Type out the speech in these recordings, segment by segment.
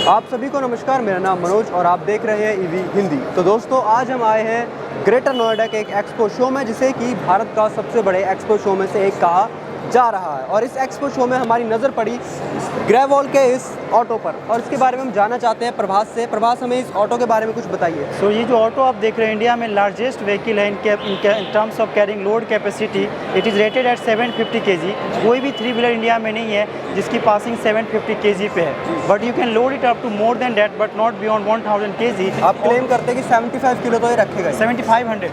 आप सभी को नमस्कार, मेरा नाम मनोज और आप देख रहे हैं ईवी हिंदी। तो दोस्तों, आज हम आए हैं ग्रेटर नोएडा के एक एक्सपो शो में, जिसे कि भारत का सबसे बड़े एक्सपो शो में से एक कहा जा रहा है। और इस एक्सपो शो में हमारी नज़र पड़ी ग्रेवॉल के इस ऑटो पर, और इसके बारे में हम जानना चाहते हैं प्रभास से। प्रभास, हमें इस ऑटो के बारे में कुछ बताइए। सो ये जो ऑटो आप देख रहे हैं इंडिया में लार्जेस्ट व्हीकल है in terms of carrying load capacity. It is rated eight 750 kg। कोई भी 3 व्हीलर इंडिया में नहीं है जिसकी पासिंग 750 kg पे है, but you can load it up to more than that, but not beyond 1000 kg। आप क्लेम करते हैं कि 75 किलो तो ये रखेगा। 7500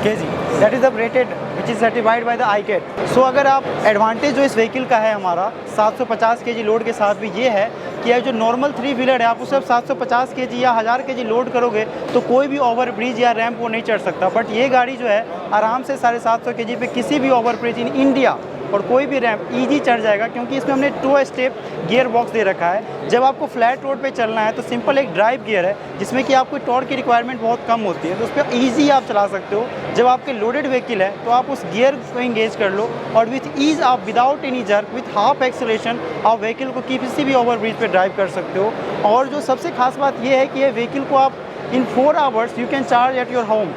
kg that is the rated which is certified by the ICAT। सो अगर आप एडवांटेज जो इस व्हीकल का है हमारा 750 kg लोड के साथ भी ये है कि जो नॉर्मल 3 व्हीलर है आप उसे 750 kg या 1000 kg लोड करोगे तो कोई भी ओवर ब्रिज या रैंप वो नहीं चढ़ सकता। बट ये गाड़ी जो है आराम से 750 kg पे किसी भी ओवर ब्रिज इन इंडिया और कोई भी रैंप इजी चढ़ जाएगा, क्योंकि इसमें हमने 2 स्टेप गियर बॉक्स दे रखा है। जब आपको फ्लैट रोड पे चलना है तो सिंपल एक ड्राइव गियर है जिसमें कि आपको टॉर्क की रिक्वायरमेंट बहुत कम होती है, तो उस पर ईजी आप चला सकते हो। जब आपके लोडेड व्हीकल है तो आप उस गियर को इंगेज कर लो और विथ ईज आप without any jerk with half acceleration आप व्हीकल को किसी भी ओवर ब्रिज पर ड्राइव कर सकते हो। और जो सबसे खास बात यह है कि ये व्हीकल को आप इन 4 hours you can charge at your home.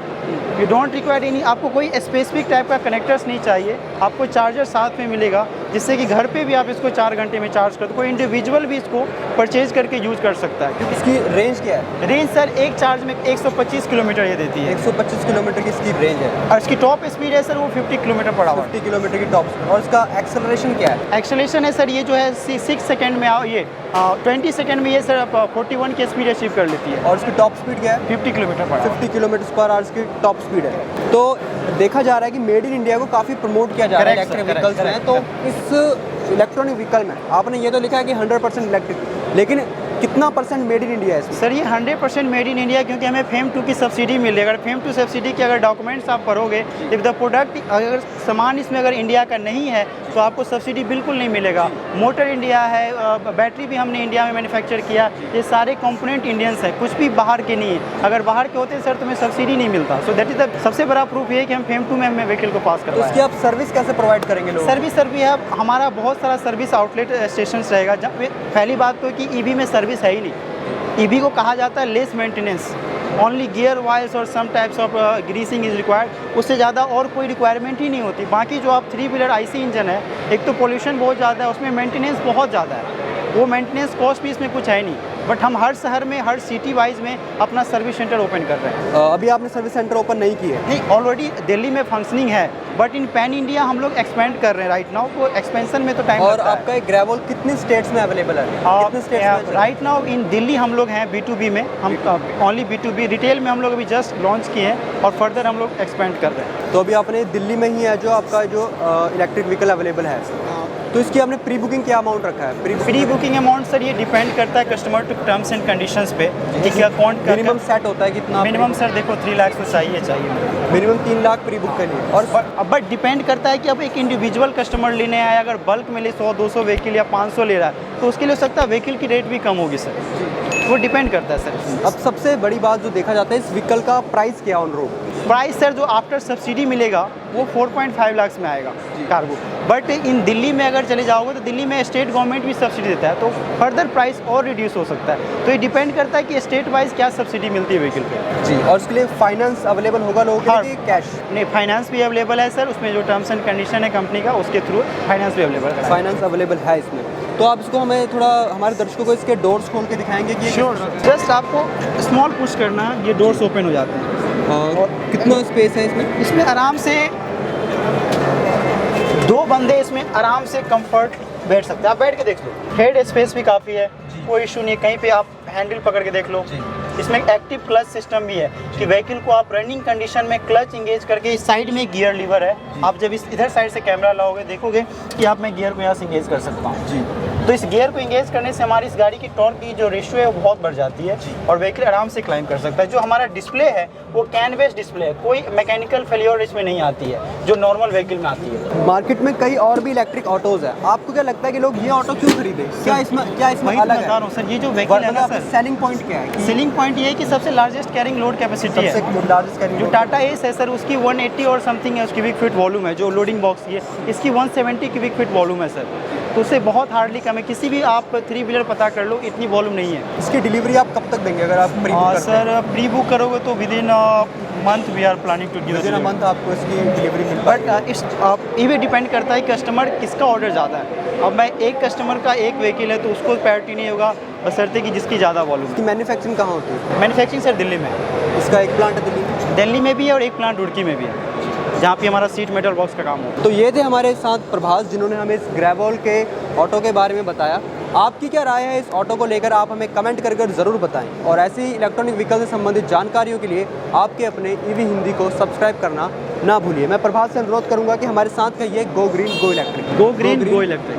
You don't require any, आपको कोई स्पेसिफिक टाइप का कनेक्टर्स नहीं चाहिए, आपको चार्जर साथ में मिलेगा जिससे कि घर पे भी आप इसको 4 घंटे में चार्ज कर दो। कोई इंडिविजुअल भी इसको परचेज करके यूज़ कर सकता है। इसकी रेंज क्या है? रेंज सर एक चार्ज में 125 किलोमीटर ये देती है। 125 किलोमीटर की इसकी रेंज है और इसकी टॉप स्पीड है सर वो 50 किलोमीटर पर आवर। 50 किलोमीटर की टॉप स्पीड। और इसका एक्सेलरेशन क्या है? एक्सेलरेशन है सर ये जो है 6 सेकंड में ये 20 सेकंड में ये सर 41 की स्पीड अचीव कर लेती है। और इसकी टॉप स्पीड क्या है? 50 kilometre per hour. 50 kilometre per hour इसकी टॉप स्पीड है। तो देखा जा रहा है कि मेड इन इंडिया को काफ़ी प्रमोट किया जा रहा है इलेक्ट्रिक व्हीकल्स में। तो इस इलेक्ट्रॉनिक व्हीकल में आपने ये तो लिखा है कि 100% इलेक्ट्रिक, लेकिन कितना परसेंट मेड इन इंडिया है इसमें? सर ये 100% मेड इन इंडिया, क्योंकि हमें FAME 2 की सब्सिडी मिल रही है। अगर FAME 2 सब्सिडी के अगर डॉक्यूमेंट्स आप भरोगे, इफ़ द प्रोडक्ट अगर सामान इसमें अगर इंडिया का नहीं है तो आपको सब्सिडी बिल्कुल नहीं मिलेगा। मोटर इंडिया है, बैटरी भी हमने इंडिया में मैन्युफैक्चर किया, ये सारे कंपोनेंट इंडियंस है, कुछ भी बाहर के नहीं है। अगर बाहर के होते सर तुम्हें सब्सिडी नहीं मिलता। सो दैट इज द सबसे बड़ा प्रूफ है कि हम FAME 2 में हमें व्हीकल को पास करवाएं। तो इसकी आप सर्विस कैसे प्रोवाइड करेंगे लोग? सर्विस भी है हमारा, बहुत सारा सर्विस आउटलेट स्टेशन रहेगा। जब पहली बात तो कि EV में सर्विस है ही नहीं। EV को कहा जाता है less maintenance, only gear wheels और some types of greasing is required. उससे ज़्यादा और कोई रिक्वायरमेंट ही नहीं होती। बाकी जो आप 3 व्हीलर IC इंजन है, एक तो पोल्यूशन बहुत ज़्यादा है, उसमें मेंटेनेंस बहुत ज़्यादा है, वो मेंटेनेंस कॉस्ट भी इसमें कुछ है नहीं। बट हम हर शहर में हर सिटी वाइज में अपना सर्विस सेंटर ओपन कर रहे हैं। अभी आपने सर्विस सेंटर ओपन नहीं किया है? नहीं, ऑलरेडी दिल्ली में फंक्शनिंग है, बट इन पैन इंडिया हम लोग एक्सपेंड कर रहे हैं राइट नाउ। वो एक्सपेंशन में तो टाइम और लगता है। आपका एक ग्रेवल कितने स्टेट्स में अवेलेबल है? कितने स्टेट्स में राइट नाउ इन दिल्ली हम लोग हैं B2B में, हम ओनली B2B। रिटेल में हम लोग अभी जस्ट लॉन्च किए हैं और फर्दर हम लोग एक्सपेंड कर रहे हैं। तो अभी आपने दिल्ली में ही है जो आपका जो इलेक्ट्रिक व्हीकल अवेलेबल है, तो इसकी आपने प्री बुकिंग क्या अमाउंट रखा है? प्री बुकिंग अमाउंट सर ये डिपेंड करता है customer to terms and conditions पे कि क्या अकाउंट मिनिमम सेट होता है कितना? मिनिमम सर देखो 3 लाख तो चाहिए मिनिमम 3 लाख प्री बुक के लिए। और बट डिपेंड करता है कि अब एक इंडिविजुअल कस्टमर लेने आया, अगर बल्क में ले 100-200 व्हीकल या 500 ले रहा है तो उसके लिए हो सकता है व्हीकल की रेट भी कम होगी सर, वो डिपेंड करता है सर। अब सबसे बड़ी बात जो देखा जाता है, इस व्हीकल का प्राइस क्या ऑन रोड? प्राइस सर जो आफ्टर सब्सिडी मिलेगा वो 4.5 लाख में आएगा कार्गो। बट इन दिल्ली में अगर चले जाओगे तो दिल्ली में स्टेट गवर्नमेंट भी सब्सिडी देता है, तो फर्दर प्राइस और रिड्यूस हो सकता है। तो ये डिपेंड करता है कि स्टेट वाइज क्या सब्सिडी मिलती है व्हीकल पे। जी, और उसके लिए फाइनेंस अवेलेबल होगा लोगों के लिए कि कैश? नहीं, फाइनेंस भी अवेलेबल है सर, उसमें जो टर्म्स एंड कंडीशन है कंपनी का उसके थ्रू फाइनेंस भी अवेलेबल है। फाइनेंस अवेलेबल है इसमें। तो आप इसको हमें थोड़ा हमारे दर्शकों को इसके डोर्स खोल के दिखाएंगे कि श्योर, जस्ट आपको स्मॉल पुश करना है, ये डोर्स ओपन हो जाते हैं। और कितना स्पेस है इसमें? इसमें आराम से 2 बंदे इसमें आराम से कंफर्ट बैठ सकते हैं। आप बैठ के देख लो, हेड स्पेस भी काफ़ी है, कोई इशू नहीं है। कहीं पे आप हैंडल पकड़ के देख लो। इसमें एक एक्टिव क्लच सिस्टम भी है कि व्हीकल को आप रनिंग कंडीशन में क्लच इंगेज करके, इस साइड में गियर लीवर है, आप जब इस इधर साइड से कैमरा लाओगे देखोगे कि आप मैं गियर को यहाँ से इंगेज कर सकता हूँ जी। तो इस गियर को इंगेज करने से हमारी इस गाड़ी की टॉर्क की जो रेशियो है वो बहुत बढ़ जाती है और व्हीकल आराम से क्लाइंब कर सकता है। जो हमारा डिस्प्ले है वो कैन बेस्ड डिस्प्ले है, कोई मैकेनिकल फेलियर इसमें नहीं आती है जो नॉर्मल व्हीकल में आती है। मार्केट में कई और भी इलेक्ट्रिक ऑटोज है, आपको क्या लगता है कि लोग ये ऑटो क्यों खरीदे? क्या इसमें अलग है सर? ये जो व्हीकल है ना सर, सेलिंग पॉइंट क्या है? सेलिंग पॉइंट ये है कि सबसे लार्जेस्ट कैरिंग लोड कैपेसिटी है। जो टाटा एस है सर उसकी 180 और समथिंग है उसकी क्यूबिक फीट वॉल्यूम है, जो लोडिंग बॉक्स की है इसकी 170 क्यूबिक फीट वॉल्यूम है सर। तो उससे बहुत हार्डली कम है। किसी भी आप 3 व्हीलर पता कर लो, इतनी वॉल्यूम नहीं है। इसकी डिलीवरी आप कब तक देंगे अगर आप प्री बुक करते हैं? सर प्री बुक करोगे तो within month we are planning to give within a month आपको इसकी डिलीवरी मिल बट पाएगी। इस ये भी डिपेंड करता है कस्टमर किसका ऑर्डर ज़्यादा है। अब मैं एक कस्टमर का एक व्हीकल है तो उसको प्रायोरिटी नहीं होगा, बशर्ते कि जिसकी ज़्यादा वॉल्यूम इसकी मैन्युफैक्चरिंग कहाँ होती है? है। मैन्युफैक्चरिंग सर दिल्ली में है। इसका एक प्लांट है दिल्ली में। दिल्ली में भी है और एक प्लांट रुड़की में भी है, जहाँ पे हमारा सीट मेटल बॉक्स का काम होता है। तो ये थे हमारे साथ प्रभास, जिन्होंने हमें इस ग्रेवल के ऑटो के बारे में बताया। आपकी क्या राय है इस ऑटो को लेकर, आप हमें कमेंट कर ज़रूर बताएं। और ऐसी ही इलेक्ट्रॉनिक व्हीकल से संबंधित जानकारियों के लिए आपके अपने ईवी हिंदी को सब्सक्राइब करना ना भूलिए। मैं प्रभास से अनुरोध करूंगा कि हमारे साथ कहिए go green go electric. Go green go electric.